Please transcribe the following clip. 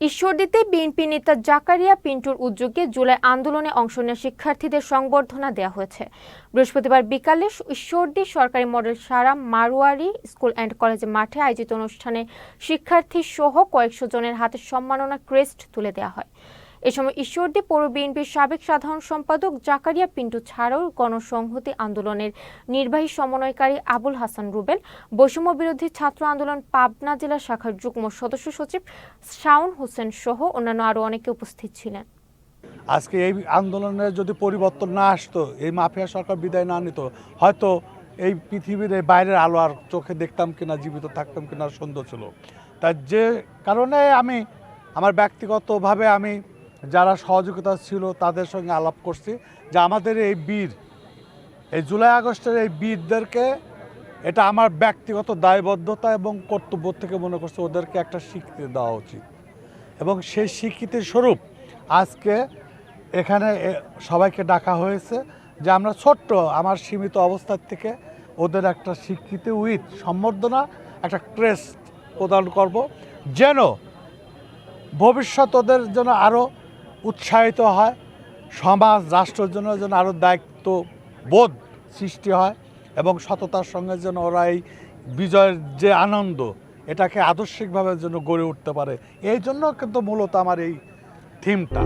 ঈশ্বরদীতে BNP নেতা জাকারিয়া পিন্টুর উদ্যোগে জুলাই আন্দোলনে অংশ নেওয়া শিক্ষার্থীদের সংবর্ধনা দেওয়া হয়েছে। বৃহস্পতিবার বিকালে ঈশ্বরদী সরকারি model Sara Marwari school and college মাঠে আয়োজিত অনুষ্ঠানে শিক্ষার্থী সহ কয়েকশো জনের হাতে সম্মাননা ক্রেস্ট তুলে দেওয়া হয়। এ সময় ঈশ্বরদী পৌর বিএনপির সাবেক সাধারণ সম্পাদক জাকারিয়া পিন্টু ছাড়াও গণসংহতি আন্দোলনের নির্বাহী সমন্বয়কারী আবুল হাসান রুবেল, বৈষম্য বিরোধী ছাত্র আন্দোলন পাবনা জেলা শাখার যুগ্ম সদস্য সচিব শাওন হোসেন সহ অন্যান্য আরও অনেকে উপস্থিত ছিলেন। আজকে এই আন্দোলনের যদি পরিবর্তন না আসতো, এই মাফিয়া সরকার বিদায় না নিত, হয়তো এই পৃথিবীর এই বাইরের আলো আর চোখে দেখতাম কিনা, জীবিত থাকতাম কিনা সন্দেহ ছিল। তাই যে কারণে আমি আমার ব্যক্তিগতভাবে আমি যারা সহযোগিতা ছিল তাদের সঙ্গে আলাপ করছি যে আমাদের এই বীর, এই জুলাই আগস্টের এই বীরদেরকে, এটা আমার ব্যক্তিগত দায়বদ্ধতা এবং কর্তব্য থেকে মনে করছে ওদেরকে একটা স্বীকৃতি দেওয়া উচিত। এবং সেই স্বীকৃতির স্বরূপ আজকে এখানে সবাইকে ডাকা হয়েছে যে আমরা ছোট্ট আমার সীমিত অবস্থার থেকে ওদের একটা স্বীকৃতি উইথ সম্বর্ধনা, একটা ক্রেস্ট প্রদান করব, যেন ভবিষ্যৎ ওদের জন্য আরও উৎসাহিত হয়, সমাজ রাষ্ট্রের জন্য যেন আরও দায়িত্ববোধ সৃষ্টি হয় এবং সততার সঙ্গে যেন ওরা এই বিজয়ের যে আনন্দ এটাকে আদর্শিকভাবে যেন গড়ে উঠতে পারে। এই জন্য কিন্তু মূলত আমার এই থিমটা।